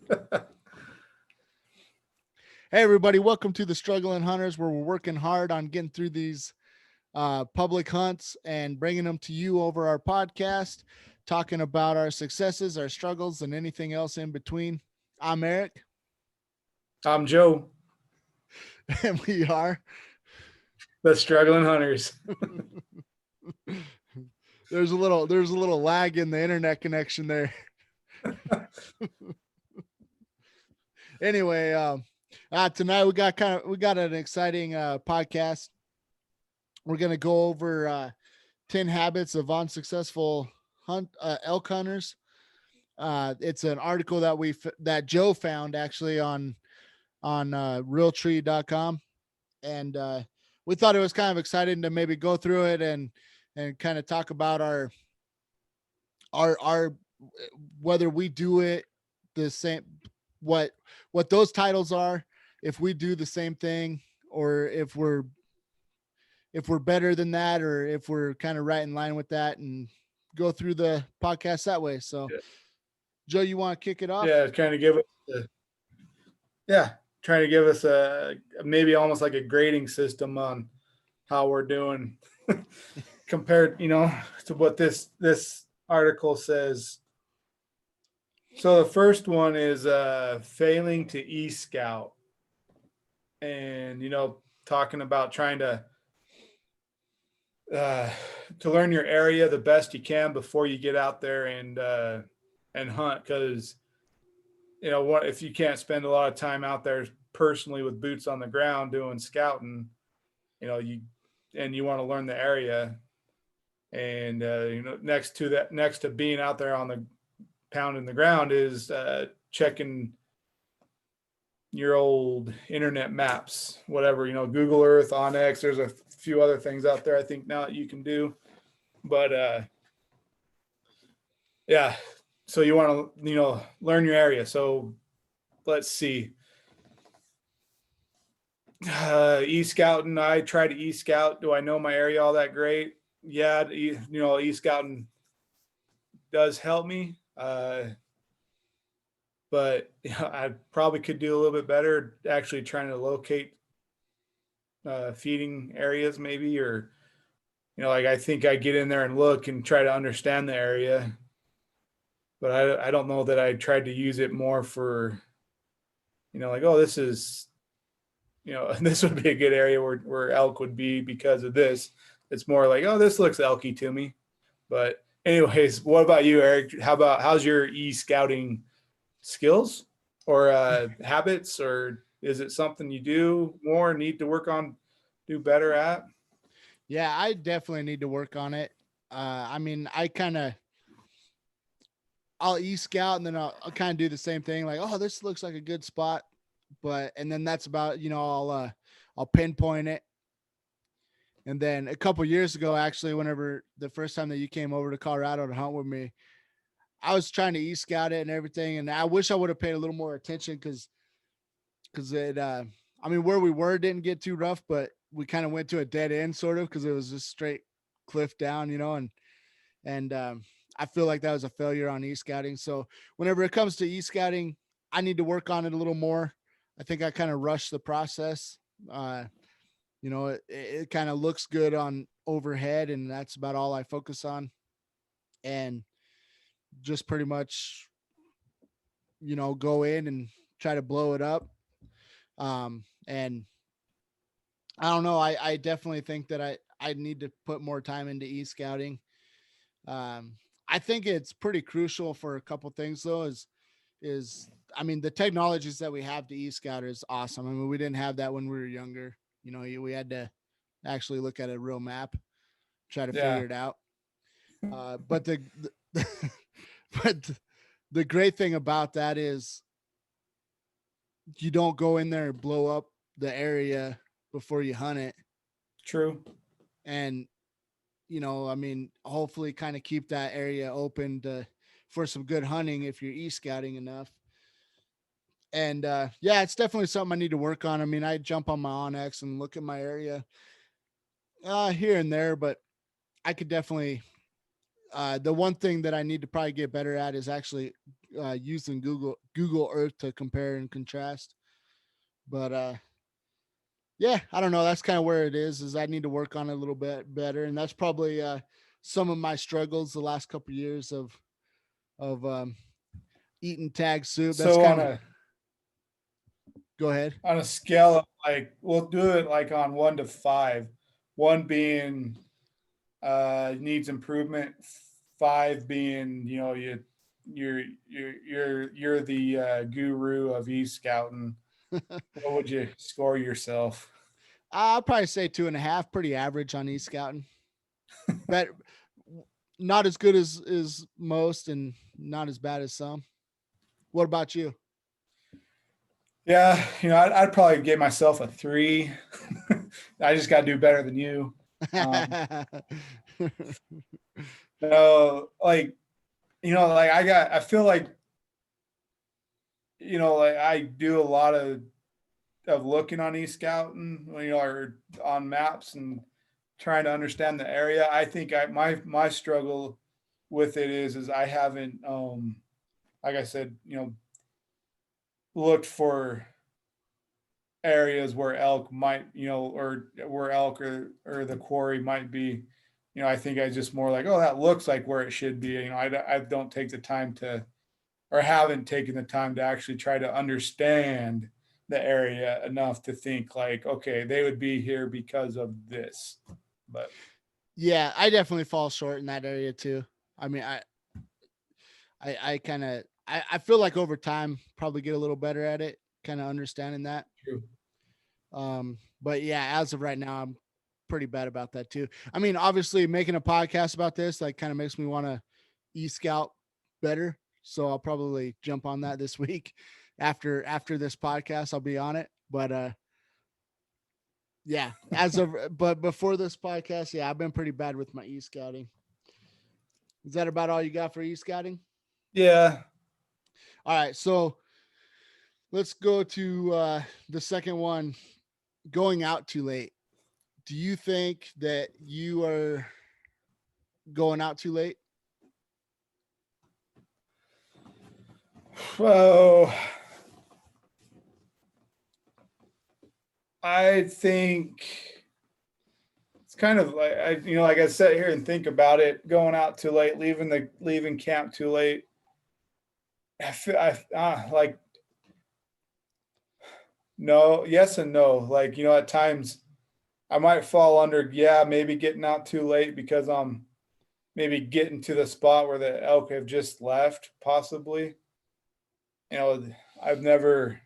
Hey, everybody, welcome to the Struggling Hunters, where we're working hard on getting through these public hunts and bringing them to you over our podcast, talking about our successes, our struggles, and anything else in between. I'm Eric, I'm Joe, and we are. the Struggling Hunters. There's a little lag in the internet connection there. Anyway, tonight we got an exciting podcast. We're gonna go over 10 habits of unsuccessful elk hunters. It's an article that Joe found actually on realtree.com, and we thought it was kind of exciting to maybe go through it and kind of talk about our whether we do it the same, what those titles are, if we do the same thing, or if we're better than that, or if we're kind of right in line with that, and go through the podcast that way. So, Yeah. Joe, you want to kick it off? Yeah, trying to give us a maybe almost like a grading system on how we're doing compared, to what this article says. So the first one is failing to e-scout, and talking about trying to learn your area the best you can before you get out there and hunt, because what if you can't spend a lot of time out there personally with boots on the ground doing scouting, you want to learn the area, and next to being out there on the pounding the ground is checking your old internet maps, whatever, Google Earth, Onyx. There's a few other things out there I think now that you can do, but yeah. So you want to, learn your area. So let's see. E-scouting. I try to e-scout. Do I know my area all that great? Yeah. E-scouting does help me. But I probably could do a little bit better actually trying to locate feeding areas maybe, or, like I think I get in there and look and try to understand the area, but I don't know that I tried to use it more for, like, oh, this is, this would be a good area where elk would be because of this. It's more like, oh, this looks elky to me. But anyways, what about you, Eric? How's your e-scouting skills or habits, or is it something you do more, need to work on, do better at? Yeah, I definitely need to work on it. I mean, I'll e-scout, and then I'll kind of do the same thing. Like, oh, this looks like a good spot. And then that's about, I'll pinpoint it. And then a couple years ago, actually, whenever the first time that you came over to Colorado to hunt with me, I was trying to e-scout it and everything. And I wish I would have paid a little more attention, because it, I mean, where we were didn't get too rough, but we kind of went to a dead end sort of, because it was just straight cliff down, and I feel like that was a failure on e-scouting. So whenever it comes to e-scouting, I need to work on it a little more. I think I kind of rushed the process. It kind of looks good on overhead, and that's about all I focus on. And just pretty much, go in and try to blow it up. And I don't know. I definitely think that I need to put more time into e-scouting. I think it's pretty crucial for a couple things though. Is I mean, the technologies that we have to e-scout is awesome. I mean, we didn't have that when we were younger. We had to actually look at a real map, try to Yeah. figure it out. But but the great thing about that is you don't go in there and blow up the area before you hunt it. True. And I mean, hopefully kind of keep that area open for some good hunting if you're e-scouting enough. And yeah, it's definitely something I need to work on. I mean, I jump on my Onyx and look at my area here and there, but I could definitely The one thing that I need to probably get better at is actually using Google Earth to compare and contrast. But yeah, I don't know. That's kind of where it is. Is I need to work on it a little bit better, and that's probably some of my struggles the last couple of years of eating tag soup. That's So kind of. Go ahead. on a scale of like, we'll do it like on 1 to 5, one being needs improvement, five being, you're the guru of e-scouting. What would you score yourself? I'll probably say 2.5. Pretty average on e-scouting. But not as good as most, and not as bad as some. What about you? Yeah, I'd probably give myself a 3. I just got to do better than you. Um, no, like, like I feel like, like I do a lot of looking on e-scouting, or on maps and trying to understand the area. I think my struggle with it is I haven't, like I said, looked for areas where elk might, or where elk or the quarry might be. I think I just more like, oh, that looks like where it should be. I don't take the time to, or haven't taken the time to actually try to understand the area enough to think like, okay, they would be here because of this. But Yeah, I definitely fall short in that area too. I mean, I kind of I feel like over time probably get a little better at it, kind of understanding that. true. But yeah, as of right now, I'm pretty bad about that too. I mean, obviously making a podcast about this like kind of makes me want to e-scout better. So I'll probably jump on that this week after this podcast. I'll be on it. But yeah, but before this podcast, yeah, I've been pretty bad with my e-scouting. Is that about all you got for e-scouting? Yeah. All right, so let's go to the second one, going out too late. Do you think that you are going out too late? So I think it's kind of like like I sit here and think about it, going out too late, leaving camp too late. I feel like no, yes and no. Like, at times I might fall under, yeah, maybe getting out too late because I'm maybe getting to the spot where the elk have just left, possibly. You know, I've never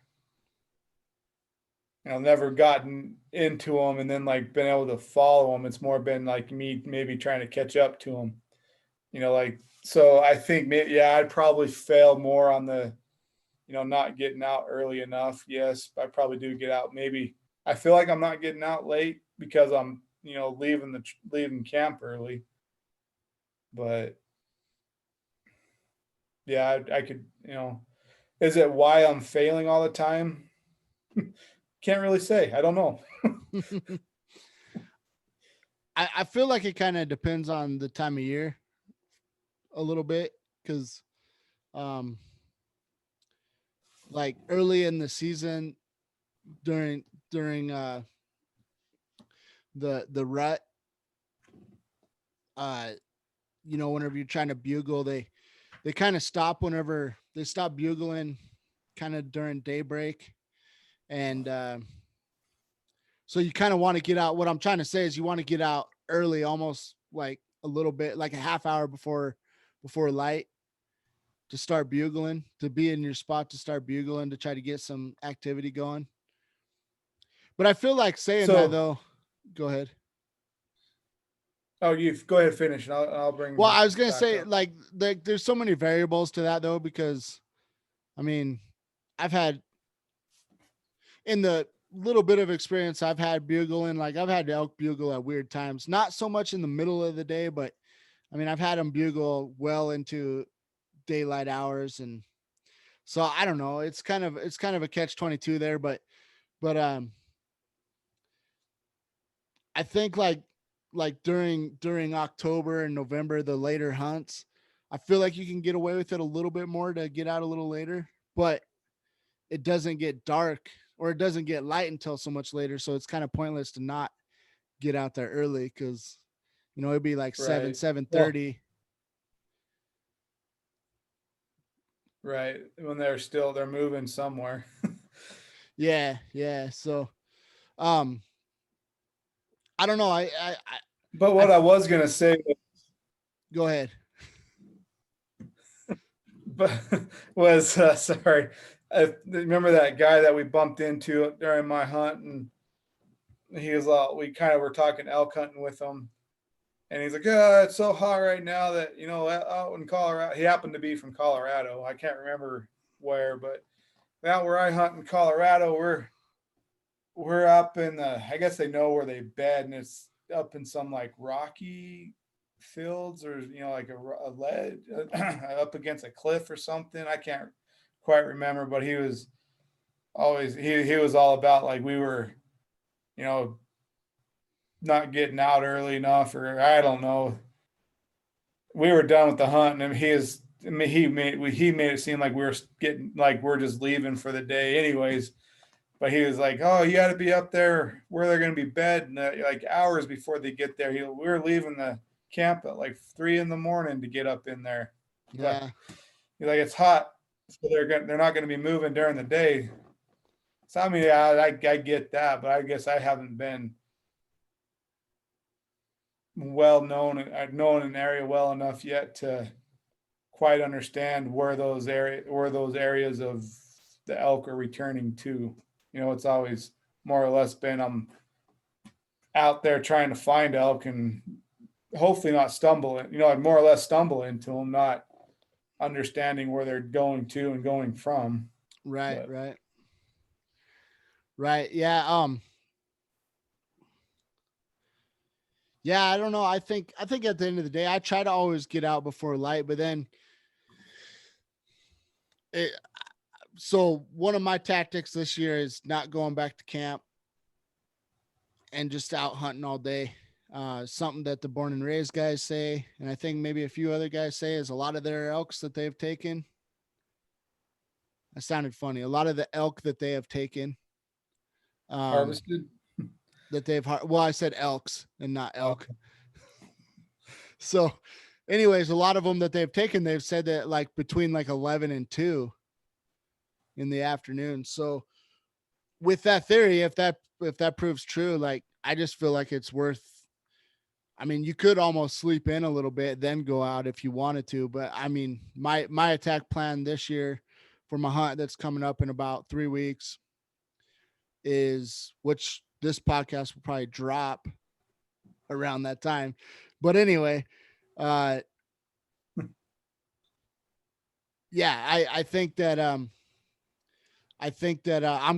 gotten into them and then like been able to follow them. It's more been like me maybe trying to catch up to them. Like, so I think maybe, yeah, I'd probably fail more on the, not getting out early enough. Yes, I probably do get out. Maybe I feel like I'm not getting out late because I'm, leaving camp early. But yeah, I could, is it why I'm failing all the time? Can't really say. I don't know. I feel like it kind of depends on the time of year a little bit because um like early in the season during the rut, uh whenever you're trying to bugle, they kind of stop whenever they stop bugling kind of during daybreak. And so you kind of want to get out. What I'm trying to say is you want to get out early, almost like a little bit, like a half hour before light, to start bugling, to be in your spot to start bugling, to try to get some activity going. But I feel like saying that So, though. Go ahead. oh, you go ahead, finish, and I'll bring Well, it I was gonna back say up. like there's so many variables to that though, because I mean, I've had in the little bit of experience I've had bugling, like I've had elk bugle at weird times, not so much in the middle of the day, but I mean, I've had them bugle well into daylight hours. And so I don't know, it's kind of a catch 22 there, but I think like like during October and November, the later hunts, I feel like you can get away with it a little bit more to get out a little later, but it doesn't get dark or it doesn't get light until so much later. So it's kind of pointless to not get out there early because it'd be like Right. 7:30. Well, right. When they're moving somewhere. Yeah. So um I don't know. But I what I was gonna say, go ahead. but was sorry. I remember that guy that we bumped into during my hunt, and he was we kind of were talking elk hunting with him, and he's like, "Oh, it's so hot right now that out in Colorado." He happened to be from Colorado. I can't remember where, but now where I hunt in Colorado, we're up in the. I guess they know where they bed, and it's up in some like rocky fields or like a ledge up against a cliff or something. I can't quite remember, but he was always he was all about like we were, you know, not getting out early enough, or I don't know. We were done with the hunt, and he is. I mean, he made it seem like we were getting like we're just leaving for the day, anyways. But he was like, "Oh, you got to be up there where they're going to be bed, like hours before they get there." We were leaving the camp at like 3 in the morning to get up in there. But Yeah. he's like, "It's hot, so they're not going to be moving during the day." So I mean, yeah, I get that, but I guess I haven't been well known. I've known an area well enough yet to quite understand where those areas of the elk are returning to. It's always more or less been out there trying to find elk and hopefully not stumble. I'd more or less stumble into them, not understanding where they're going to and going from. Right, But right. Right. Yeah. Yeah, I don't know. I think at the end of the day, I try to always get out before light, but then it, so one of my tactics this year is not going back to camp and just out hunting all day. Something that the born and raised guys say, and I think maybe a few other guys say, is a lot of their elks that they've taken. That sounded funny. A lot of the elk that they have taken, um, harvested. that they've well, I said elks and not Uh, elk. So, anyways, a lot of them that they've taken, they've said that like between like 11 and 2 in the afternoon. So, with that theory, if that proves true, like I just feel like it's worth. I mean, you could almost sleep in a little bit, then go out if you wanted to. But I mean, my attack plan this year for my hunt that's coming up in about 3 weeks is, which this podcast will probably drop around that time. But anyway, uh, yeah, I think that I'm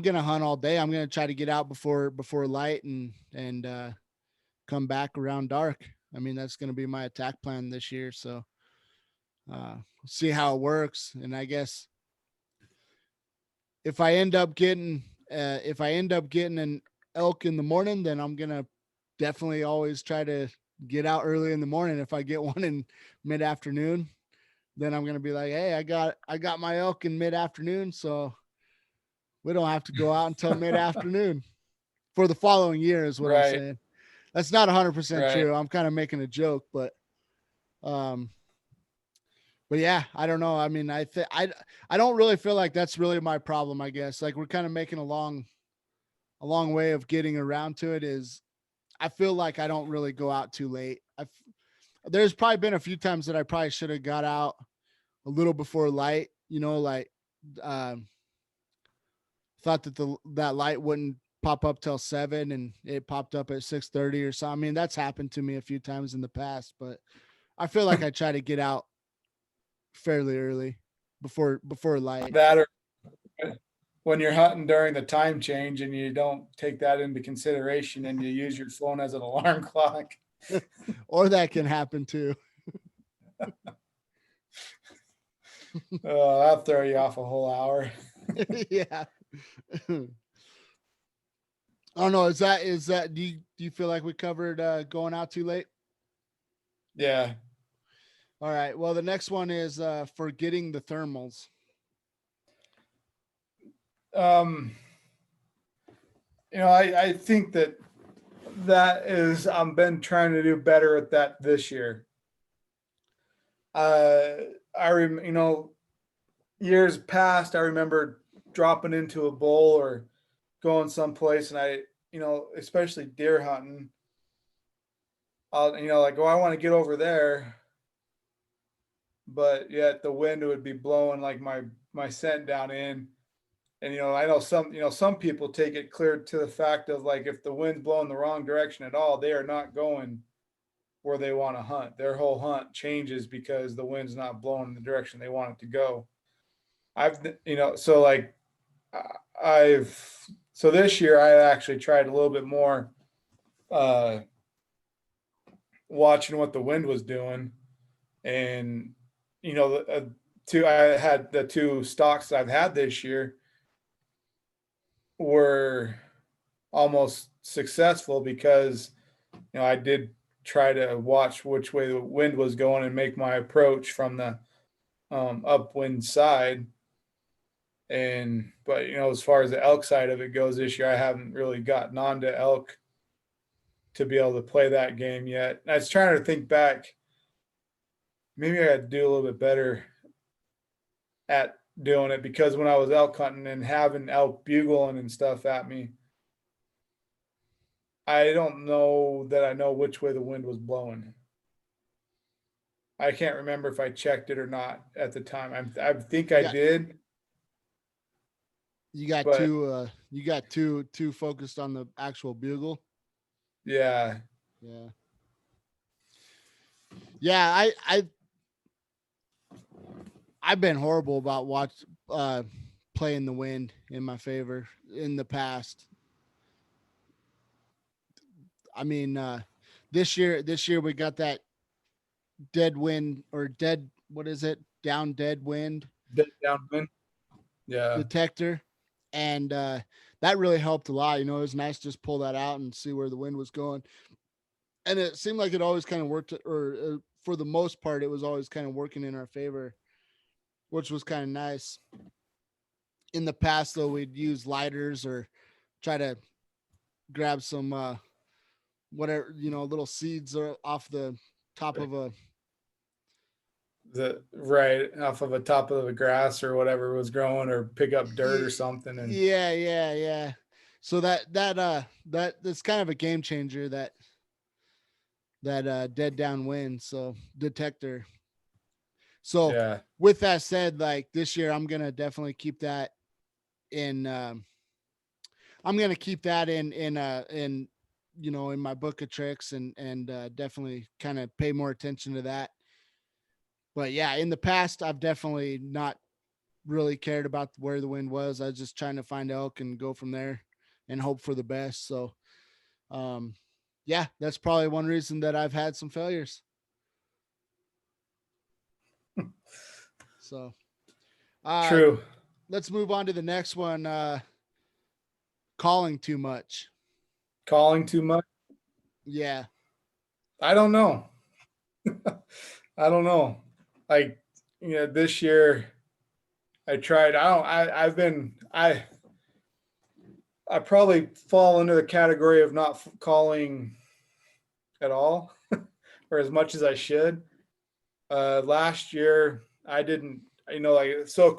gonna hunt all day. I'm gonna try to get out before light and come back around dark. I mean, that's gonna be my attack plan this year. So see how it works. And I guess if I end up getting an elk in the morning, then I'm gonna definitely always try to get out early in the morning. If I get one in mid afternoon, then I'm gonna be like, hey, I got my elk in mid afternoon, so we don't have to go out until mid afternoon for the following year, is what I'm right, saying. That's not 100% right. true. I'm kind of making a joke, um, but yeah, I don't know. I mean, I don't really feel like that's really my problem. I guess like we're kind of making a long way of getting around to it. Is I feel like I don't really go out too late. There's probably been a few times that I probably should have got out a little before light. Like um, thought that that light wouldn't pop up till 7 and it popped up at 6:30 or something. I mean, that's happened to me a few times in the past, but I feel like I try to get out fairly early before light. That or when you're hunting during the time change and you don't take that into consideration and you use your phone as an alarm clock. Or that can happen too. Oh, that'll throw you off a whole hour. Yeah. Oh no, is that do you feel like we covered going out too late? Yeah. All right. Well, the next one is forgetting the thermals. Um, I think that is, I've been trying to do better at that this year. Uh, years past, I remember dropping into a bowl or going someplace, and especially deer hunting, like, oh, I want to get over there, but yet the wind would be blowing like my scent down in. And I know some people take it clear to the fact of, like, if the wind's blowing the wrong direction at all, they are not going where they want to hunt. Their whole hunt changes because the wind's not blowing in the direction they want it to go. I've so like I've so this year I actually tried a little bit more uh watching what the wind was doing. And two I had the two stocks I've had this year were almost successful because I did try to watch which way the wind was going and make my approach from the upwind side. And but as far as the elk side of it goes this year, I haven't really gotten on to elk to be able to play that game yet. And I was trying to think back. Maybe I got to do a little bit better at doing it, because when I was elk hunting and having elk bugling and stuff at me, I don't know that I know which way the wind was blowing. I can't remember if I checked it or not at the time. I think You I got did, but you got too focused on the actual bugle. yeah, Yeah. Yeah, I've been horrible about playing the wind in my favor in the past. I mean, this year we got that dead wind or dead what is it? Down dead wind dead downwind. Yeah, detector, and that really helped a lot. It was nice to just pull that out and see where the wind was going, and it seemed like it always kind of worked, or for the most part, it was always kind of working in our favor, which was kind of nice. In the past, though, we'd use lighters or try to grab some whatever little seeds or off the top of a the right off of a top of the grass or whatever was growing, or pick up dirt or something. And yeah. So that's kind of a game changer, that dead downwind so detector. So yeah, with that said, like this year, I'm gonna definitely keep that in. I'm gonna keep that in in my book of tricks, and definitely kind of pay more attention to that. But yeah, in the past, I've definitely not really cared about where the wind was. I was just trying to find elk and go from there and hope for the best. So, um, yeah, that's probably one reason that I've had some failures. So, uh, true. let's move on to the next one. Calling too much. Calling too much. Yeah, I don't know. I don't know. Like, this year I tried. I don't. I've been. I probably fall into the category of not calling at all, or as much as I should. Last year I didn't. Like, so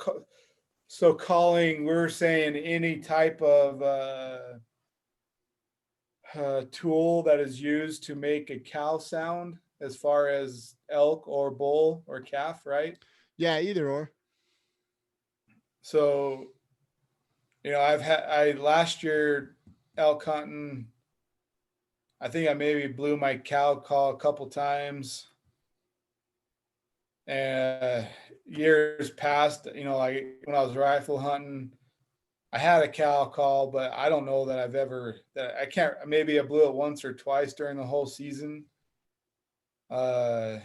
calling. We're saying any type of tool that is used to make a cow sound, as far as elk or bull or calf, right? yeah, either or. So I last year elk hunting. I think I maybe blew my cow call a couple times. And years past, like when I was rifle hunting, I had a cow call, but I don't know that I can't. Maybe I blew it once or twice during the whole season. Uh,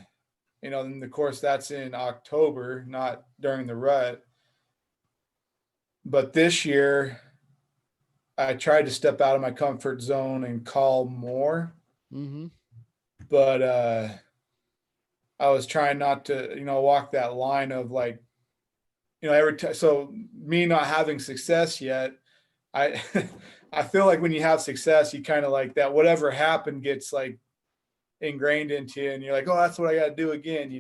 and of course that's in October, not during the rut. But this year, I tried to step out of my comfort zone and call more, Mm-hmm. but I was trying not to, walk that line of like, every time. So me not having success yet, I I feel like when you have success, you kind of like that whatever happened gets like ingrained into you, and you're like, oh, that's what I got to do again.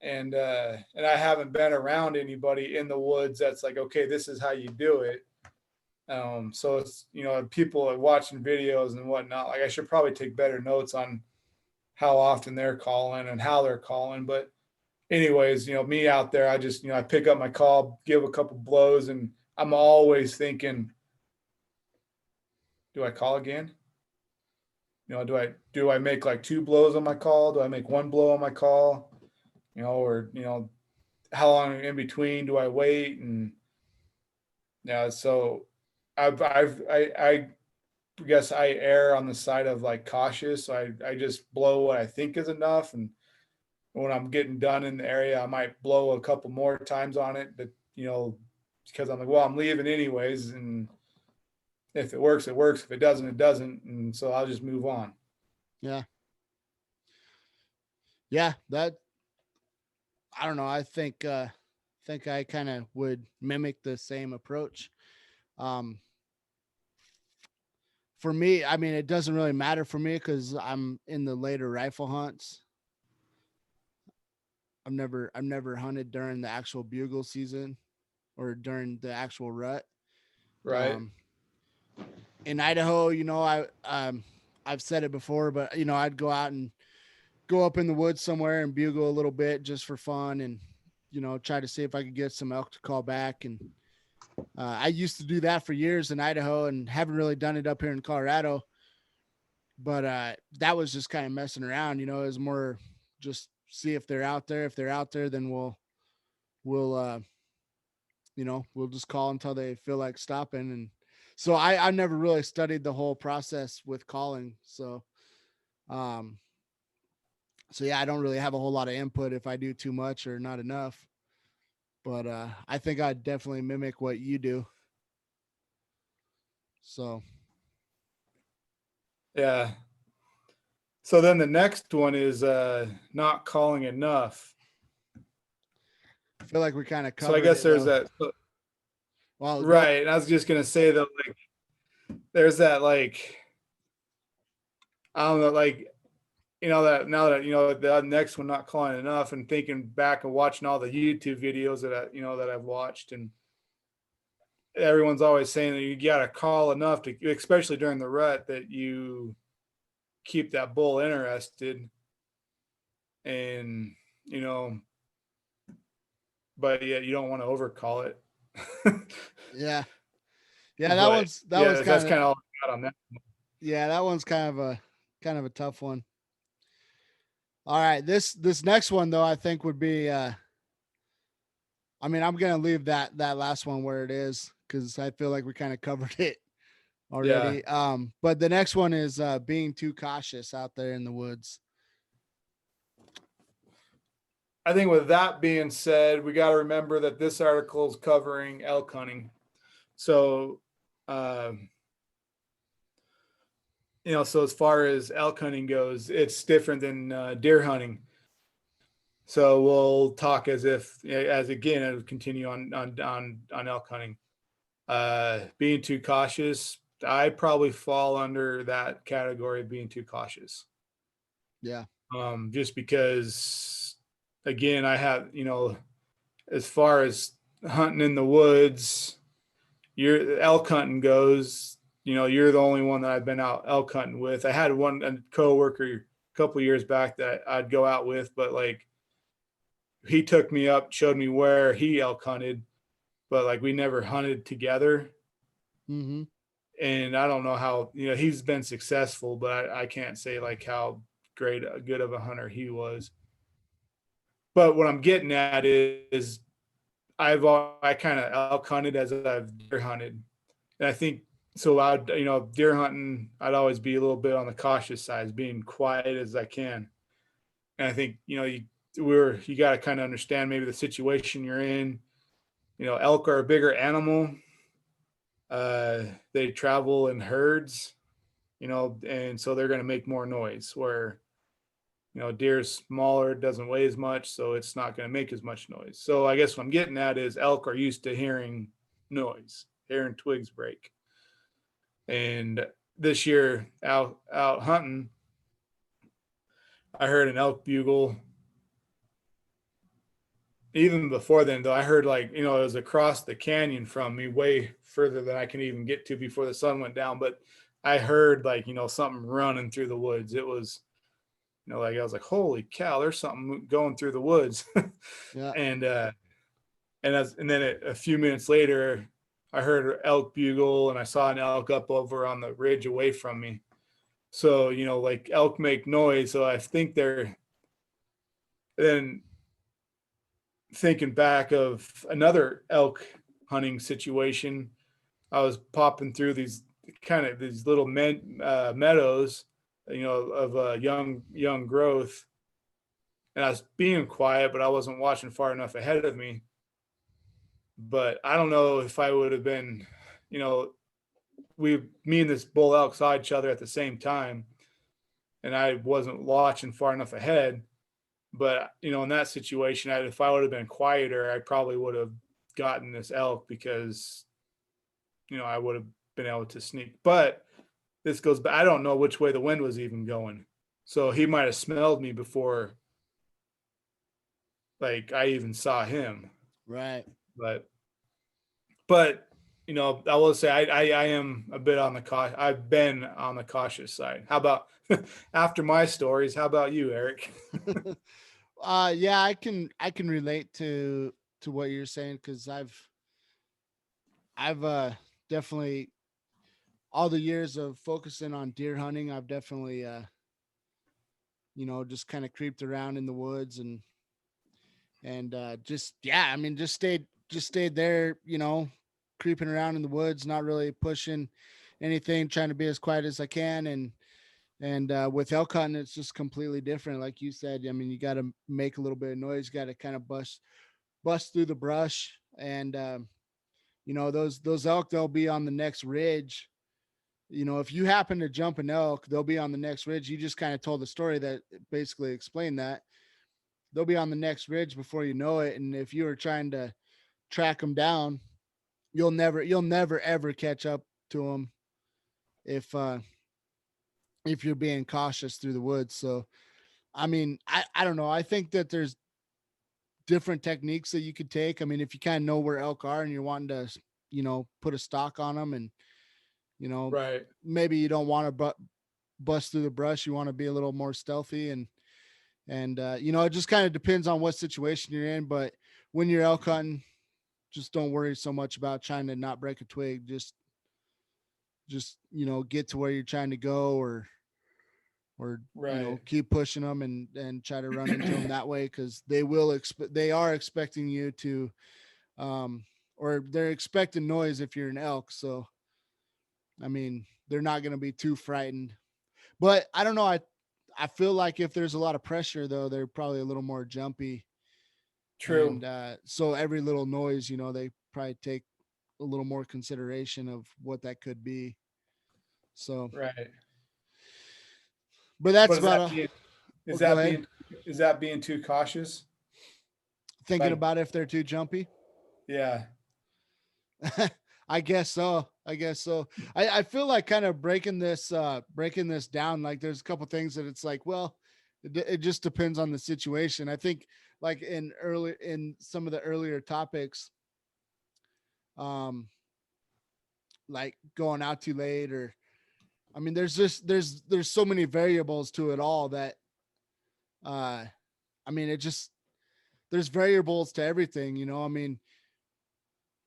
And I haven't been around anybody in the woods that's like, okay, this is how you do it. So it's, people are watching videos and whatnot. Like I should probably take better notes on how often they're calling and how they're calling. But anyways, me out there, I just, I pick up my call, give a couple blows, and I'm always thinking, do I call again? Do I make like two blows on my call? Do I make one blow on my call? Or how long in between do I wait? And yeah, so I guess I err on the side of like cautious. So I just blow what I think is enough, and when I'm getting done in the area, I might blow a couple more times on it, but because I'm like, well, I'm leaving anyways, and if it works, it works. If it doesn't, it doesn't, and so I'll just move on. Yeah. Yeah. That, I don't know. I think I kind of would mimic the same approach. Um, for me, I mean, it doesn't really matter for me because I'm in the later rifle hunts. I've never hunted during the actual bugle season or during the actual rut. Right. Um, in Idaho, I've said it before, but I'd go out and go up in the woods somewhere and bugle a little bit just for fun, and try to see if I could get some elk to call back. And I used to do that for years in Idaho and haven't really done it up here in Colorado. But that was just kind of messing around. It was more just see if they're out there. If they're out there, then we'll just call until they feel like stopping. And so I never really studied the whole process with calling. Um, so yeah, I don't really have a whole lot of input if I do too much or not enough. But I think I'd definitely mimic what you do. So Yeah. So then the next one is not calling enough. I feel like we kind of So I covered guess it there's though. that. Well, go. Right. And I was just gonna say that like there's that like I don't know, like that now that the next one not calling enough, and thinking back and watching all the YouTube videos that I've watched, and everyone's always saying that you gotta call enough to, especially during the rut, that you keep that bull interested, and you know, but yeah, you don't want to overcall it. Yeah, yeah. That But one's that yeah, one's that's kind of kind of all I got on that. yeah. That one's kind of a tough one. All right, this next one though, I think would be. I mean, I'm gonna leave that last one where it is because I feel like we kind of covered it Yeah. already. But the next one is being too cautious out there in the woods. I think with that being said, we got to remember that this article is covering elk hunting. So, um, so as far as elk hunting goes, it's different than deer hunting. So we'll talk as again, and continue on elk hunting. Being too cautious, I probably fall under that category of being too cautious. Yeah. Just because, again, I have, as far as hunting in the woods, your elk hunting goes, you're the only one that I've been out elk hunting with. I had a coworker a couple of years back that I'd go out with, but like he took me up, showed me where he elk hunted, but like we never hunted together. Mm-hmm. And I don't know how, he's been successful, but I can't say like how good of a hunter he was. But what I'm getting at is I kind of elk hunted as I've deer hunted, and I think so. Deer hunting, I'd always be a little bit on the cautious side, being quiet as I can. And I think you got to kind of understand maybe the situation you're in. Elk are a bigger animal. They travel in herds, and so they're going to make more noise. Where deer's smaller, doesn't weigh as much, so it's not going to make as much noise. So I guess what I'm getting at is elk are used to hearing noise, hearing twigs break. And this year out hunting, I heard an elk bugle. Even before then, though, I heard it was across the canyon from me, way further than I can even get to before the sun went down. But I heard something running through the woods. It was I was like, holy cow, there's something going through the woods. Yeah. and and then a few minutes later, I heard an elk bugle, and I saw an elk up over on the ridge away from me. So elk make noise. So I think they're then thinking back of another elk hunting situation. I was popping through these little meadows, of young growth, and I was being quiet, but I wasn't watching far enough ahead of me. But I don't know if I would have been, you know, me and this bull elk saw each other at the same time, and I wasn't watching far enough ahead. But in that situation, if I would have been quieter, I probably would have gotten this elk because I would have been able to sneak. But this goes back. I don't know which way the wind was even going, so he might have smelled me before I even saw him. Right. But but I will say I am a bit on the cautious. I've been on the cautious side. How about after my stories? How about you, Eric? Yeah, I can relate to what you're saying, because I've definitely, all the years of focusing on deer hunting, I've definitely just kind of creeped around in the woods, and just, yeah, I mean, just stayed there, creeping around in the woods, not really pushing anything, trying to be as quiet as I can. And with elk hunting, it's just completely different. Like you said, I mean, you got to make a little bit of noise, got to kind of bust through the brush. And those elk, they'll be on the next ridge. If you happen to jump an elk, they'll be on the next ridge. You just kind of told the story that basically explained that. They'll be on the next ridge before you know it. And if you were trying to track them down, you'll never ever catch up to them if you're being cautious through the woods. So I mean, I don't know. I think that there's different techniques that you could take. I mean, if you kind of know where elk are and you're wanting to, put a stock on them, and you know, Right. maybe you don't want to bust through the brush. You want to be a little more stealthy, and it just kind of depends on what situation you're in. But when you're elk hunting, just don't worry so much about trying to not break a twig. Just get to where you're trying to go, or Right. keep pushing them, and try to run into them that way, because they are expecting you to, or they're expecting noise if you're an elk. So I mean, they're not going to be too frightened. But I don't know, I feel like if there's a lot of pressure, though, they're probably a little more jumpy. True. And so every little noise, they probably take a little more consideration of what that could be. So, Right. but that's But about a, is oh, go that ahead. being is that being too cautious? Thinking Like, about if they're too jumpy. yeah. I guess so. I guess so. I feel like kind of breaking this down. Like, there's a couple things that it's like, well, it just depends on the situation. I think, like in some of the earlier topics, um, like going out too late, or I mean, there's so many variables to it all that, uh, I mean, there's variables to everything. I mean,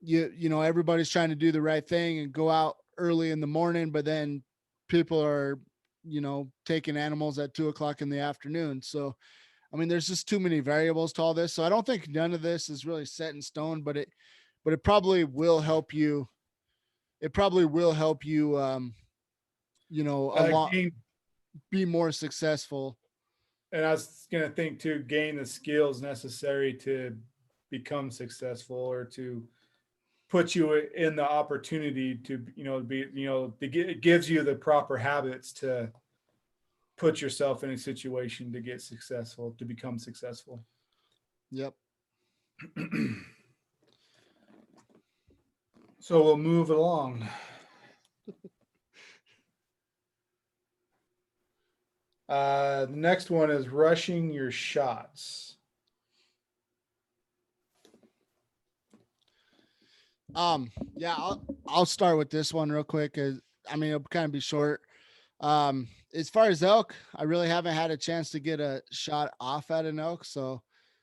everybody's trying to do the right thing and go out early in the morning, but then people are taking animals at 2 o'clock in the afternoon. So I mean, there's just too many variables to all this. So I don't think none of this is really set in stone, but it probably will help you. It probably will help you, a lot, Gain, be more successful. and I was gonna think too, gain the skills necessary to become successful, or to puts you in the opportunity to, it gives you the proper habits to put yourself in a situation to get successful, to become successful. Yep. So we'll move along. The next one is rushing your shots. Yeah, I'll start with this one real quick. I mean, it'll kind of be short. As far as elk, I really haven't had a chance to get a shot off at an elk, so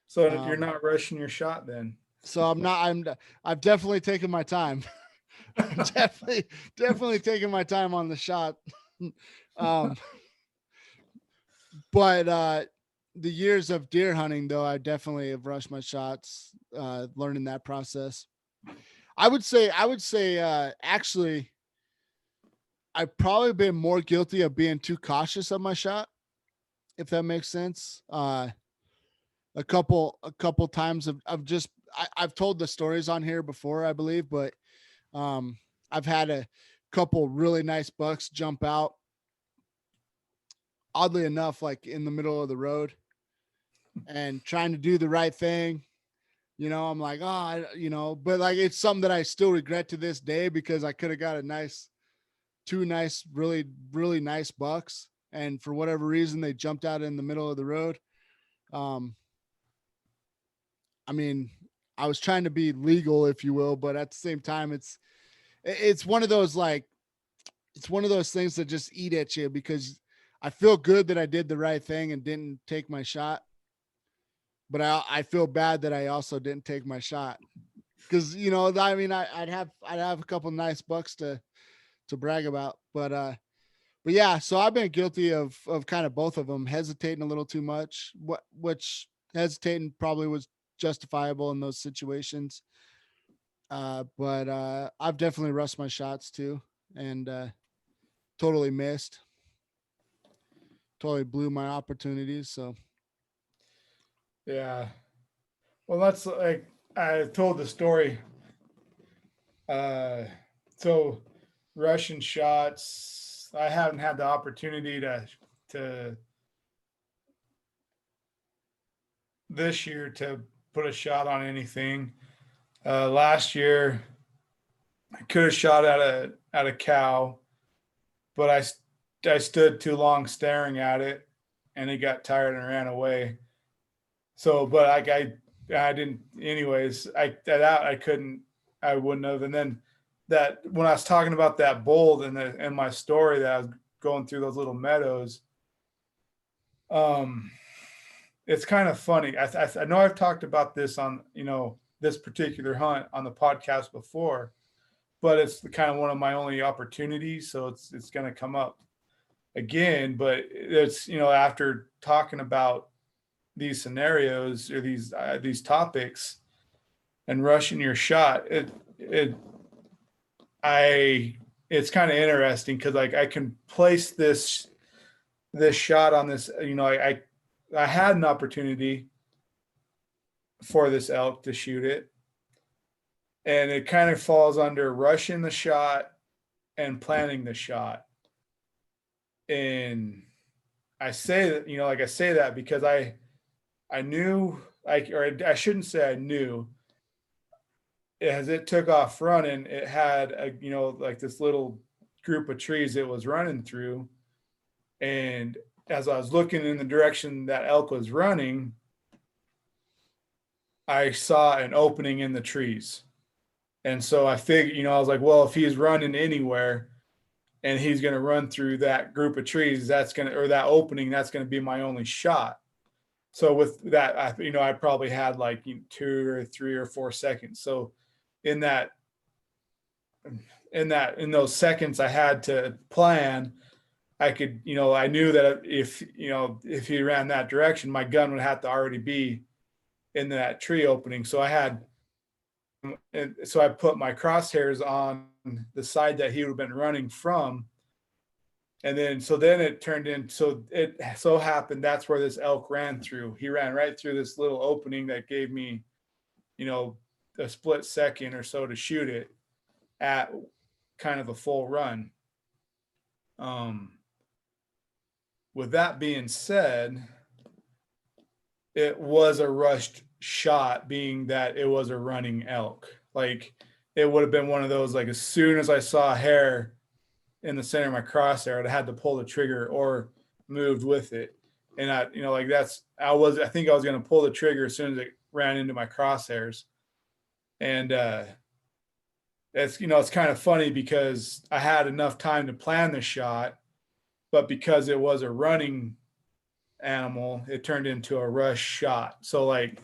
So you're um, not rushing your shot then. so I'm not. I've definitely taken my time. definitely taking my time on the shot. um, but the years of deer hunting, though, I definitely have rushed my shots. Learning that process. I would say, actually, I've probably been more guilty of being too cautious of my shot, if that makes sense. A couple times of just I've told the stories on here before, I believe, but um, I've had a couple really nice bucks jump out. Oddly enough, like in the middle of the road, and trying to do the right thing. I'm like, but like it's something that I still regret to this day because I could have got two nice, really, really nice bucks. And for whatever reason, they jumped out in the middle of the road. Um, I mean, I was trying to be legal, if you will, but at the same time, it's one of those like it's one of those things that just eat at you because I feel good that I did the right thing and didn't take my shot, but I feel bad that I also didn't take my shot because I mean I'd have a couple nice bucks to brag about, but yeah, so I've been guilty of kind of both of them, hesitating a little too much, which hesitating probably was justifiable in those situations. But I've definitely rushed my shots too, and totally missed, totally blew my opportunities. So Yeah. Well, that's like I told the story. Uh, so Russian shots. I haven't had the opportunity to this year to put a shot on anything. Last year, I could have shot at a cow, but I stood too long staring at it, and it got tired and ran away. So, but I didn't. Anyways, I couldn't. I wouldn't have. And then that when I was talking about that bull in my story that I was going through those little meadows, um, it's kind of funny. I know I've talked about this on this particular hunt on the podcast before, but it's kind of one of my only opportunities, so it's going to come up again. But it's after talking about these scenarios or these topics and rushing your shot, it's kind of interesting because like I can place this shot on this. I had an opportunity for this elk to shoot it, and it kind of falls under rushing the shot and planning the shot. And I say that like I say that because I knew I shouldn't say I knew, as it took off running, it had like this little group of trees it was running through. And as I was looking in the direction that elk was running, I saw an opening in the trees. And so I figured, I was like, well, if he's running anywhere and he's going to run through that group of trees, or that opening, that's going to be my only shot. So with that, I probably had like 2 or 3 or 4 seconds. So in those seconds I had to plan, I could, I knew that if he ran that direction, my gun would have to already be in that tree opening. So I put my crosshairs on the side that he would have been running from. And then it turned in. So it so happened that's where this elk ran through. He ran right through this little opening that gave me, a split second or so to shoot it at kind of a full run. Um, with that being said, it was a rushed shot, being that it was a running elk. Like it would have been one of those, like as soon as I saw a hair in the center of my crosshair, I had to pull the trigger or moved with it. And I, like I think I was going to pull the trigger as soon as it ran into my crosshairs. And it's kind of funny because I had enough time to plan the shot, but because it was a running animal, it turned into a rush shot. So like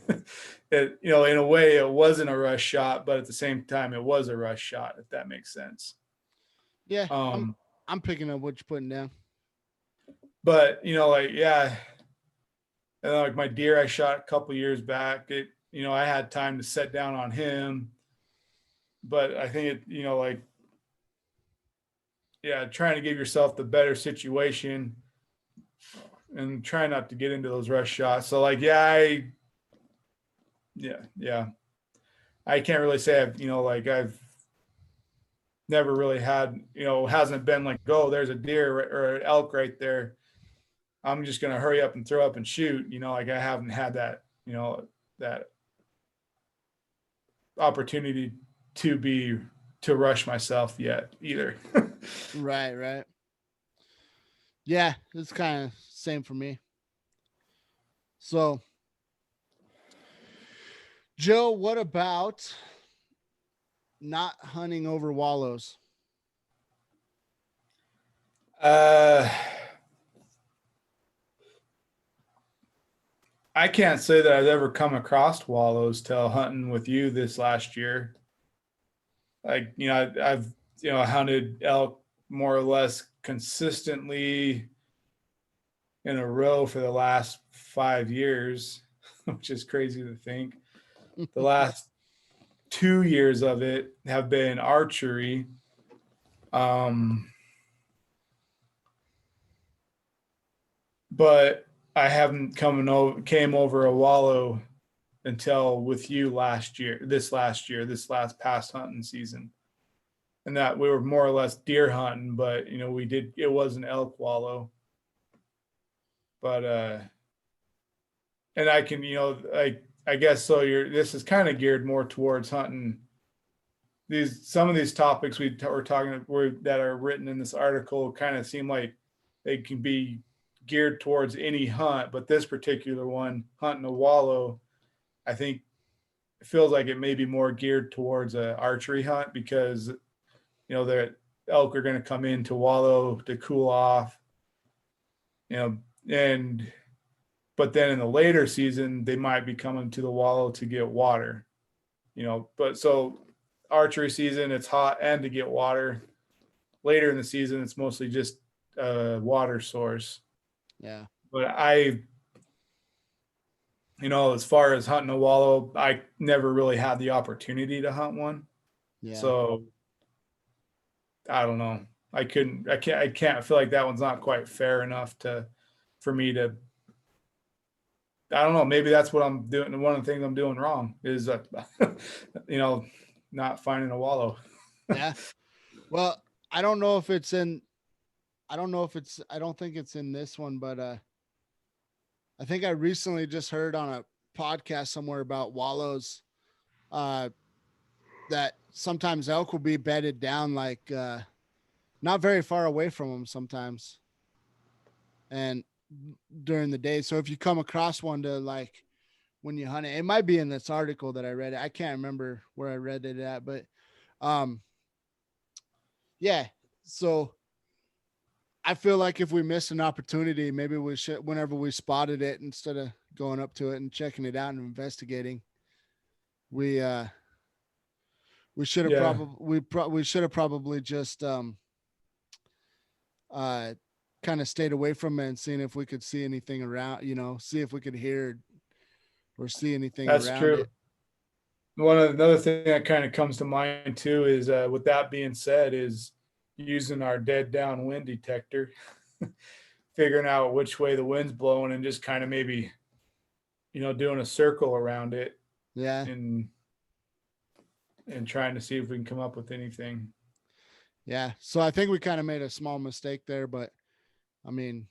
it, in a way it wasn't a rush shot, but at the same time it was a rush shot, if that makes sense. Yeah, Um, I'm picking up what you're putting down. but like, yeah, and like my deer I shot a couple years back, I had time to set down on him, but I think like, yeah, trying to give yourself the better situation and try not to get into those rush shots. So like, yeah, I can't really say I've never really had, hasn't been like, oh, there's a deer or an elk right there, I'm just going to hurry up and throw up and shoot. Like I haven't had that, that opportunity to rush myself yet either. Right. Yeah, it's kind of same for me. So, Joe, what about not hunting over wallows? uh, I can't say that I've ever come across wallows till hunting with you this last year. Like, I've, hunted elk more or less consistently in a row for the last 5 years, which is crazy to think. The last 2 years of it have been archery. But I haven't came over a wallow until with you this last past hunting season. And that we were more or less deer hunting, but it was an elk wallow. But and I can, I guess so this is kind of geared more towards hunting some of these topics we're talking that are written in this article kind of seem like they can be geared towards any hunt, but this particular one, hunting a wallow, I think it feels like it may be more geared towards a archery hunt because the elk are going to come into wallow to cool off, and but then in the later season they might be coming to the wallow to get water, but so archery season it's hot and to get water. Later in the season it's mostly just a water source. Yeah. But as far as hunting a wallow, I never really had the opportunity to hunt one. Yeah. So I don't know. I can't, I feel like that one's not quite fair enough for me to, I don't know. Maybe that's what I'm doing. One of the things I'm doing wrong is, not finding a wallow. Yeah. Well, I don't know if it's in, I don't know if it's, I don't think it's in this one, but I think I recently just heard on a podcast somewhere about wallows, uh, that sometimes elk will be bedded down like not very far away from them sometimes, and during the day. So if you come across one to like when you hunt it, it might be in this article that I read. I can't remember where I read it at, but um, yeah. So I feel like if we missed an opportunity, maybe we should, whenever we spotted it, instead of going up to it and checking it out and investigating, we we should have Yeah, probably we should have probably just uh kind of stayed away from it and seeing if we could see anything around, see if we could hear or see anything that's around true. it. Another thing that kind of comes to mind too is, with that being said, is using our dead downwind detector, figuring out which way the wind's blowing and just kind of maybe, doing a circle around it Yeah. and and trying to see if we can come up with anything. Yeah. So I think we kind of made a small mistake there, but I mean,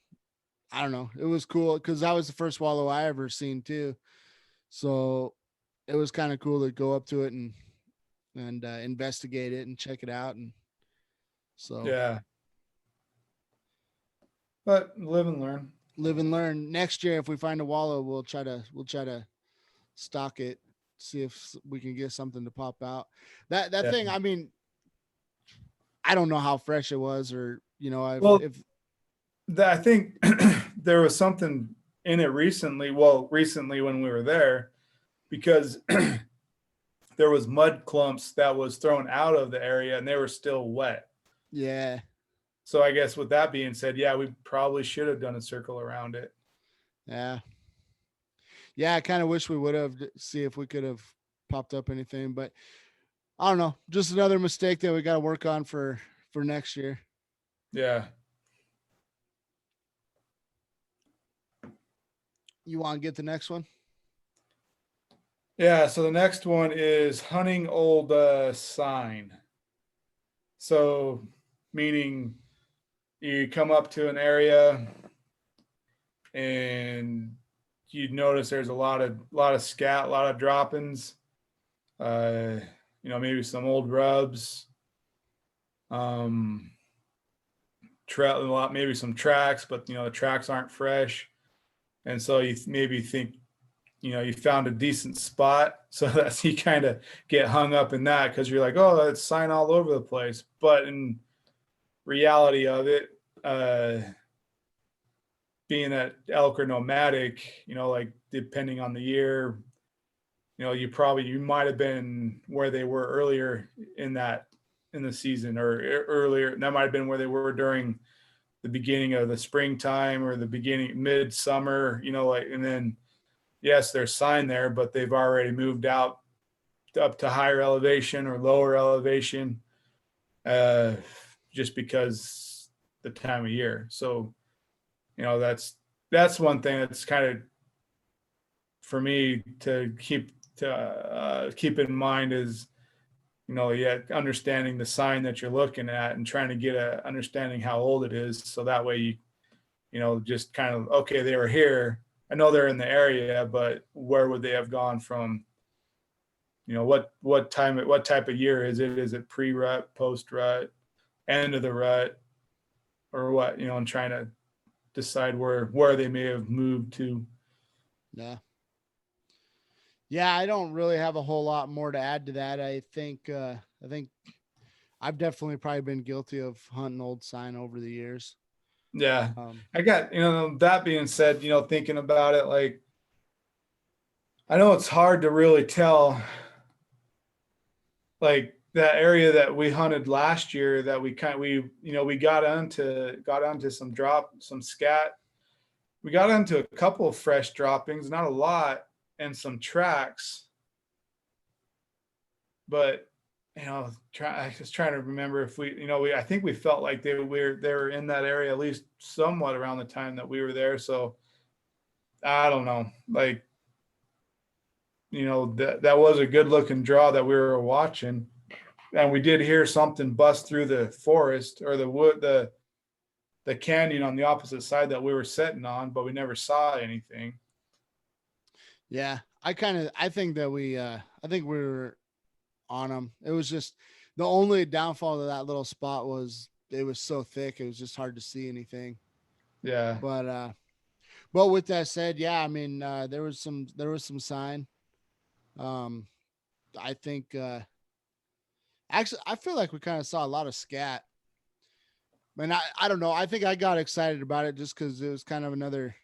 I don't know. It was cool because that was the first wallow I ever seen too. So it was kind of cool to go up to it and investigate it and check it out. And so Yeah, but live and learn. live and learn. Next year, if we find a wallow, we'll try to stock it, see if we can get something to pop out. That Yeah. thing. I mean, I don't know how fresh it was, or Well, if I think there was something in it recently. Well, recently when we were there, because there was mud clumps that was thrown out of the area and they were still wet. yeah, So I guess with that being said, yeah, we probably should have done a circle around it. yeah, yeah. I kind of wish we would have see if we could have popped up anything, but I don't know. Just another mistake that we got to work on for next year. Yeah. You want to get the next one? Yeah. So the next one is hunting old sign. So meaning you come up to an area and you notice there's a lot of scat, a lot of droppings, uh, maybe some old rubs, um, a lot, maybe some tracks, but the tracks aren't fresh. And so you maybe think, you found a decent spot. So that's you kind of get hung up in that because you're like, oh, it's sign all over the place. But in reality of it, being that elk are nomadic, like depending on the year, you might have been where they were earlier in the season or earlier. That might have been where they were during the beginning of the springtime or the beginning midsummer, and then yes, there's sign there, but they've already moved out up to higher elevation or lower elevation, uh, just because the time of year. So, that's one thing that's kind of for me to keep in mind is, yeah, understanding the sign that you're looking at and trying to get a understanding how old it is. So that way just kind of, okay, they were here. I know they're in the area, but where would they have gone from? What type of year is it? Is it pre-rut, post-rut, end of the rut, or what? And trying to decide where they may have moved to. Yeah. Yeah, I don't really have a whole lot more to add to that. I think I've definitely probably been guilty of hunting old sign over the years. Yeah, Um, I got that being said, thinking about it, like I know it's hard to really tell, like that area that we hunted last year that we got onto some scat. We got into a couple of fresh droppings, not a lot, and some tracks. But I was trying to remember if I think we felt like they were in that area at least somewhat around the time that we were there. So I don't know, like that was a good looking draw that we were watching, and we did hear something bust through the forest or the wood, the canyon on the opposite side that we were sitting on, but we never saw anything. yeah, I think we were on them. It was just the only downfall of that little spot was it was so thick. It was just hard to see anything. Yeah, But with that said, yeah, I mean, there was some sign. Um, I think, actually, I feel like we kind of saw a lot of scat. And I don't know. I think I got excited about it just because it was kind of another.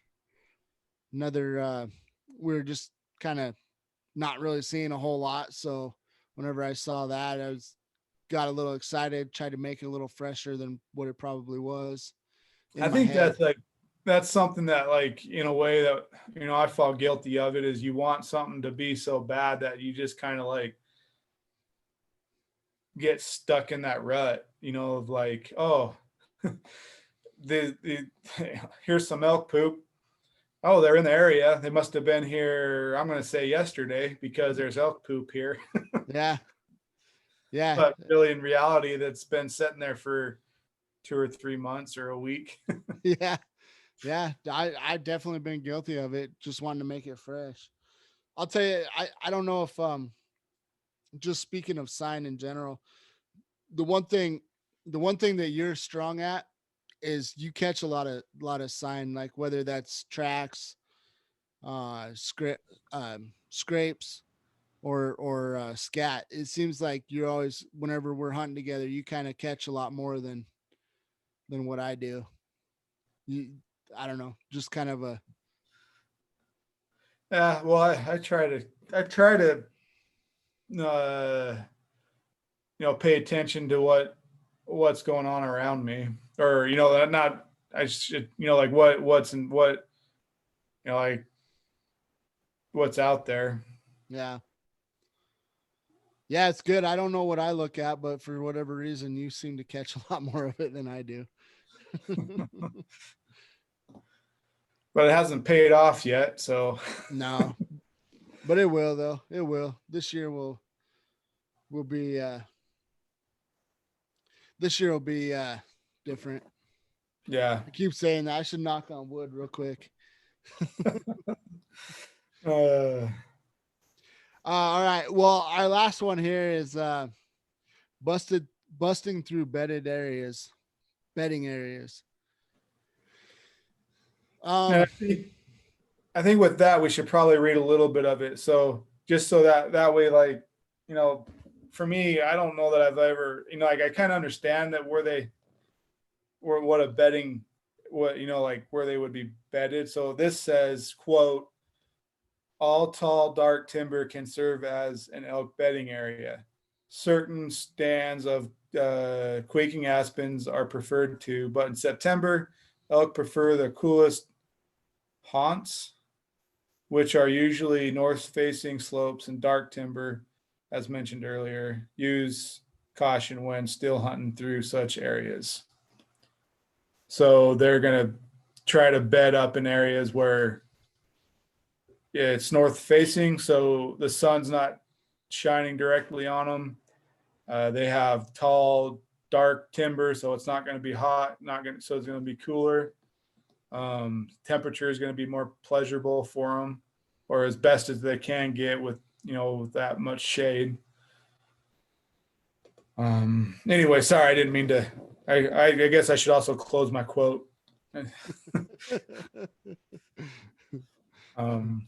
We were just kind of not really seeing a whole lot. So whenever I saw that, got a little excited, tried to make it a little fresher than what it probably was in I my think head. that's something that, like, in a way that I fall guilty of it, is you want something to be so bad that you just kind of like get stuck in that rut, of like, oh, the here's some elk poop. Oh, they're in the area. They must have been here, I'm going to say yesterday, because there's elk poop here. Yeah. Yeah. but really in reality, that's been sitting there for 2 or 3 months or a week. Yeah. Yeah. I definitely been guilty of it. Just wanting to make it fresh. I'll tell you, I don't know if, just speaking of sign in general, the one thing, the one thing that you're strong at is you catch a lot of sign, like whether that's tracks, scrapes, or scat. It seems like you're always, whenever we're hunting together, you kind of catch a lot more than what I do. You, I don't know, just kind of a Yeah, well, I try to uh, pay attention to what's going on around me, or not. I should, like like what's out there. yeah. Yeah, it's good. I don't know what I look at, but for whatever reason, you seem to catch a lot more of it than I do. But it hasn't paid off yet, so No, but it will though. It will. Will be this year will be different. yeah. I keep saying that. I should knock on wood real quick. Uh, All right. Well, our last one here is busting through bedding areas. and Um, I think with that we should probably read a little bit of it, so just so that way, like, you know, for me, I don't know that I've ever, like, I kind of understand that where what a bedding, what, like where they would be bedded. So this says, quote, all tall dark timber can serve as an elk bedding area. Certain stands of quaking aspens are preferred to, but in September, elk prefer the coolest haunts, which are usually north-facing slopes and dark timber, as mentioned earlier. Use caution when still hunting through such areas. So they're going to try to bed up in areas where it's north-facing, so the sun's not shining directly on them. They have tall, dark timber, so it's not going to be hot. So it's going to be cooler. Temperature is going to be more pleasurable for them, or as best as they can get with that much shade. Anyway, sorry, I didn't mean to. I guess I should also close my quote. um,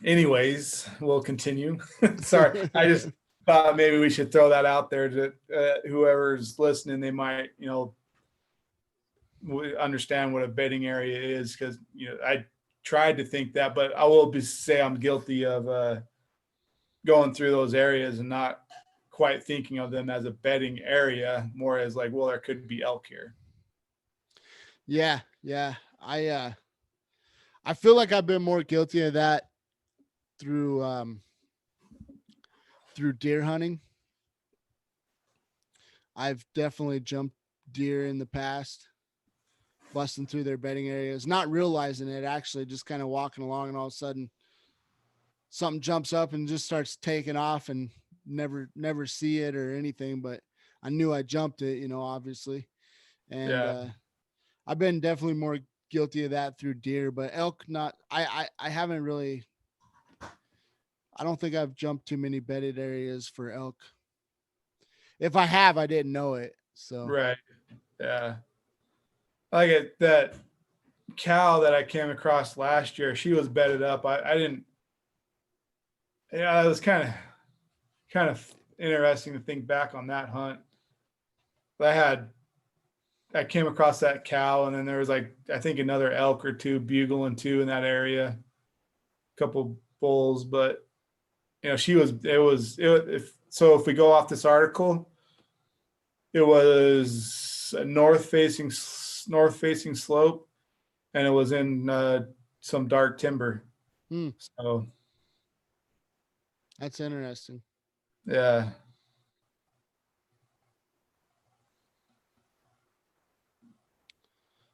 Anyways, we'll continue. Sorry, I just thought maybe we should throw that out there to whoever's listening. They might, understand what a bedding area is, because I tried to think that, but I will say I'm guilty of going through those areas and not quite thinking of them as a bedding area, more as like, well, there could be elk here. yeah, yeah. I feel like I've been more guilty of that through through deer hunting. I've definitely jumped deer in the past, busting through their bedding areas, not realizing it, actually just kind of walking along, and all of a sudden something jumps up and just starts taking off, and never see it or anything, but I knew I jumped it, obviously. And Yeah. I've been definitely more guilty of that through deer, but elk not. I haven't really. I don't think I've jumped too many bedded areas for elk. If I have, I didn't know it. So Right. Yeah. Like that cow that I came across last year, she was bedded up. I didn't. Yeah, it was kind of interesting to think back on that hunt. I came across that cow, and then there was, like, I think another elk or two bugling too in that area, a couple bulls, but she was it was it, if we go off this article, it was a north facing slope, and it was in some dark timber. hmm, So that's interesting. yeah.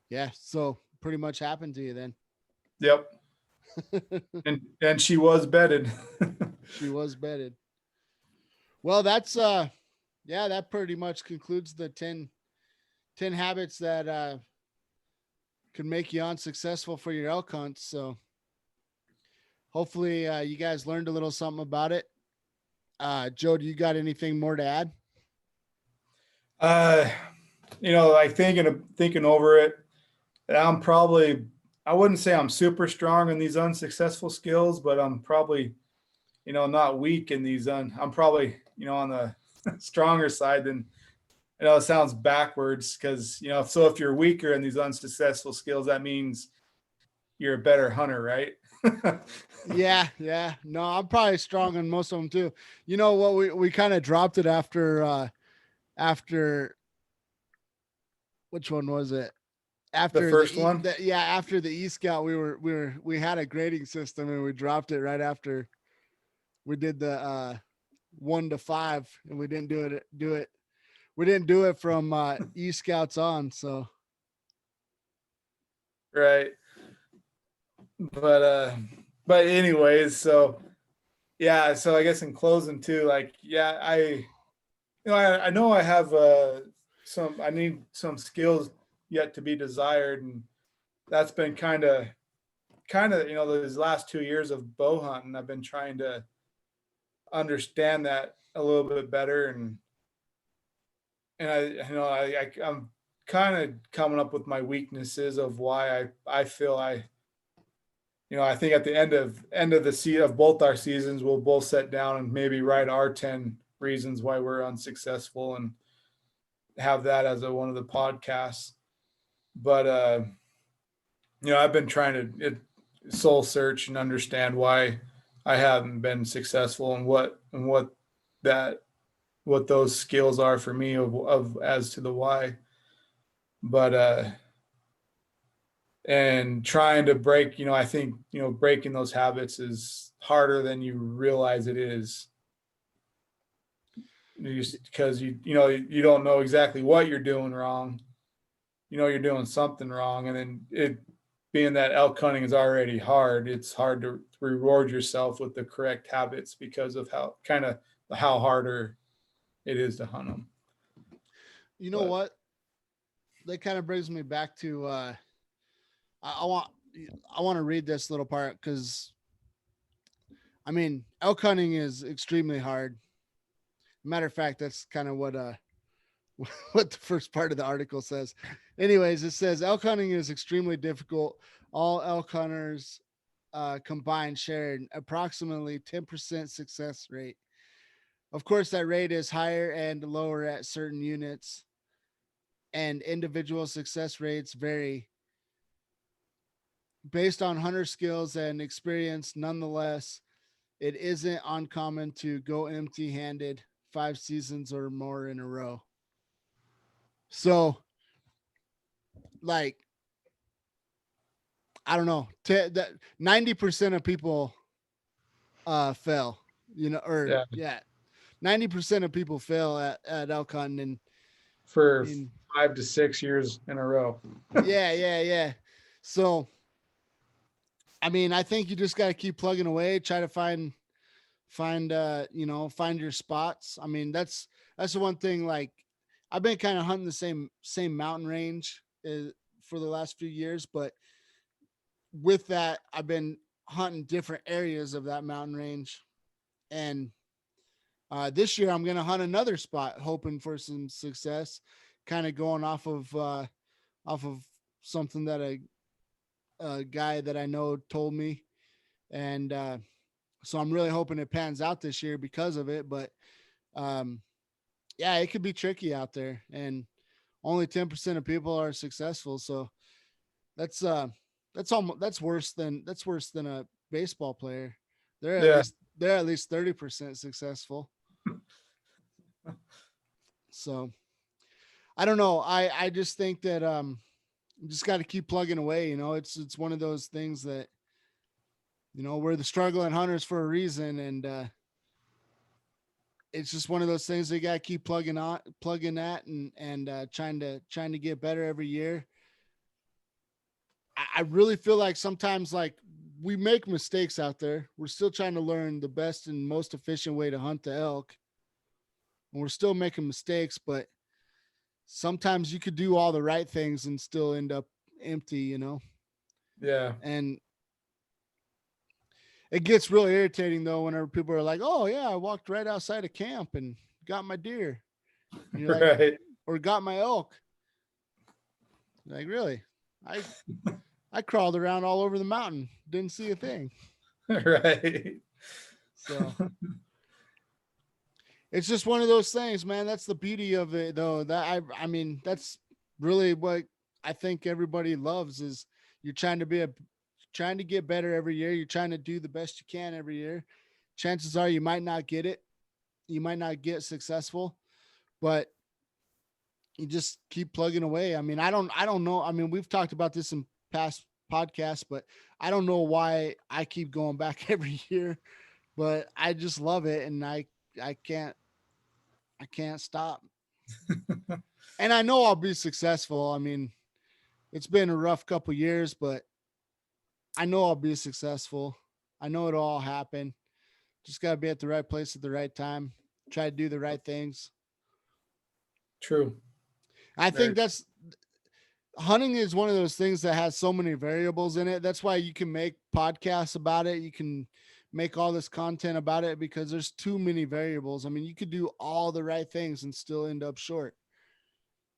Yeah. So pretty much happened to you then. Yep. And she was bedded. She was bedded. Well, that's yeah, that pretty much concludes the 10 habits that could make you unsuccessful for your elk hunts. So hopefully you guys learned a little something about it. Joe, do you got anything more to add? Uh, like thinking over it, I'm probably, I wouldn't say I'm super strong in these unsuccessful skills, but I'm probably, not weak in these. I'm probably, on the stronger side than, it sounds backwards because, so if you're weaker in these unsuccessful skills, that means you're a better hunter, right? Yeah, yeah. No, I'm probably strong on most of them too. You know what? We kind of dropped it after which one was it? The After first one. yeah, after the E Scout, we had a grading system and we dropped it right after we did the 1 to 5, and we didn't do it. We didn't do it from E Scouts on. So Right. But anyways, so yeah, so I guess in closing too, like, yeah, I know I have I need some skills yet to be desired, and that's been kind of those last 2 years of bow hunting, I've been trying to understand that a little bit better, and I'm kind of coming up with my weaknesses of why I feel I think at the end of the season of both our seasons, we'll both sit down and maybe write our 10 reasons why we're unsuccessful and have that as one of the podcasts. But I've been trying to soul search and understand why I haven't been successful and that what those skills are for me of as to the why. But and trying to break, I think, breaking those habits is harder than you realize it is. Because you don't know exactly what you're doing wrong. You're doing something wrong, and then it being that elk hunting is already hard. It's hard to reward yourself with the correct habits because of how harder it is to hunt them. you know But what? That kind of brings me back to I want I want to read this little part because I mean elk hunting is extremely hard. Matter of fact, that's kind of what what the first part of the article says. Anyways, it says elk hunting is extremely difficult. All elk hunters combined shared approximately 10% success rate. Of course, that rate is higher and lower at certain units, and individual success rates vary based on hunter skills and experience. Nonetheless, it isn't uncommon to go empty handed 5 seasons or more in a row. So, like, I don't know, that 90% of people fail, or yeah, yeah, 90% of people fail at elk hunting. And for in 5 to 6 years in a row. yeah, yeah, yeah. So, I mean, I think you just got to keep plugging away, try to find your spots. I mean, that's the one thing. Like, I've been kind of hunting the same mountain range for the last few years, but with that, I've been hunting different areas of that mountain range. And this year, I'm gonna hunt another spot, hoping for some success. Kind of going off of something that a guy that I know told me, and so I'm really hoping it pans out this year because of it. But um, yeah, it could be tricky out there, and only 10% of people are successful. So that's that's worse than a baseball player. They're at Yeah, least they're at least 30% successful. So I don't know. I just think that you just got to keep plugging away. It's one of those things that we're the struggling hunters for a reason, and it's just one of those things that you got to keep plugging at, and trying to get better every year. I really feel like sometimes, like, we make mistakes out there. We're still trying to learn the best and most efficient way to hunt the elk. and we're still making mistakes, but sometimes you could do all the right things and still end up empty, you know? Yeah. And it gets really irritating though whenever people are like, "Oh yeah, I walked right outside of camp and got my deer," and you're like, Right. "Or got my elk." Like, really? I I crawled around all over the mountain, didn't see a thing. Right. So it's just one of those things, man. That's the beauty of it, though. I mean, that's really what I think everybody loves is you're trying to get better every year. You're trying to do the best you can every year. Chances are you might not get it. You might not get successful, but you just keep plugging away. I mean, I don't know. I mean, we've talked about this in past podcasts, but I don't know why I keep going back every year, but I just love it. And I can't, I can't stop. And I know I'll be successful. I mean, it's been a rough couple years, but I know I'll be successful. I know it'll all happen. Just got to be at the right place at the right time. Try to do the right things. True. I Very think that's hunting is one of those things that has so many variables in it. That's why you can make podcasts about it. You can make all this content about it because there's too many variables. I mean, you could do all the right things and still end up short.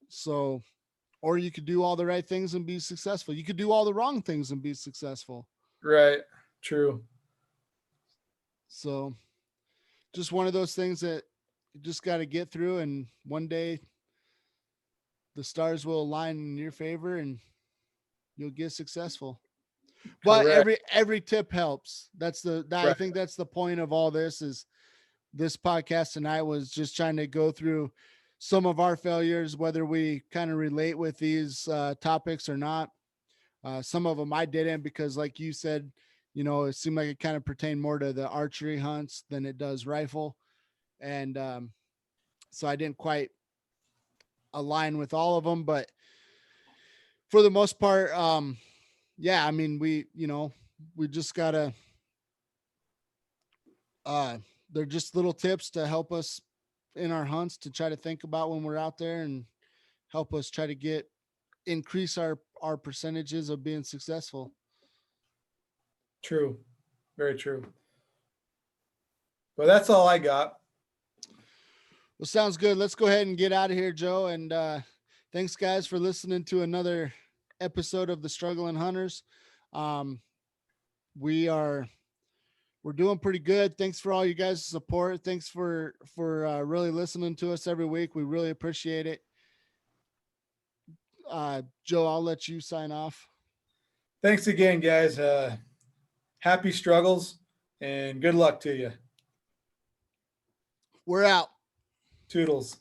So, or you could do all the right things and be successful. You could do all the wrong things and be successful. right. True. So, just one of those things that you just got to get through. And one day the stars will align in your favor and you'll get successful. But Correct. every tip helps. I Right. think that's the point of all this is this podcast tonight was just trying to go through some of our failures, whether we kind of relate with these topics or not. Some of them I didn't because, like you said, you know, it seemed like it kind of pertained more to the archery hunts than it does rifle, and so I didn't quite align with all of them. But for the most part, yeah, I mean, we just gotta uh they're just little tips to help us in our hunts to try to think about when we're out there and help us try to increase our percentages of being successful. True. Very true. But that's all I got. Well, sounds good. Let's go ahead and get out of here, Joe. And thanks, guys, for listening to another episode of the Struggling Hunters. Um, we are we're doing pretty good. Thanks for all you guys' support. Thanks for really listening to us every week. We really appreciate it. Joe, I'll let you sign off. Thanks again, guys. Happy struggles and good luck to you. We're out. Toodles.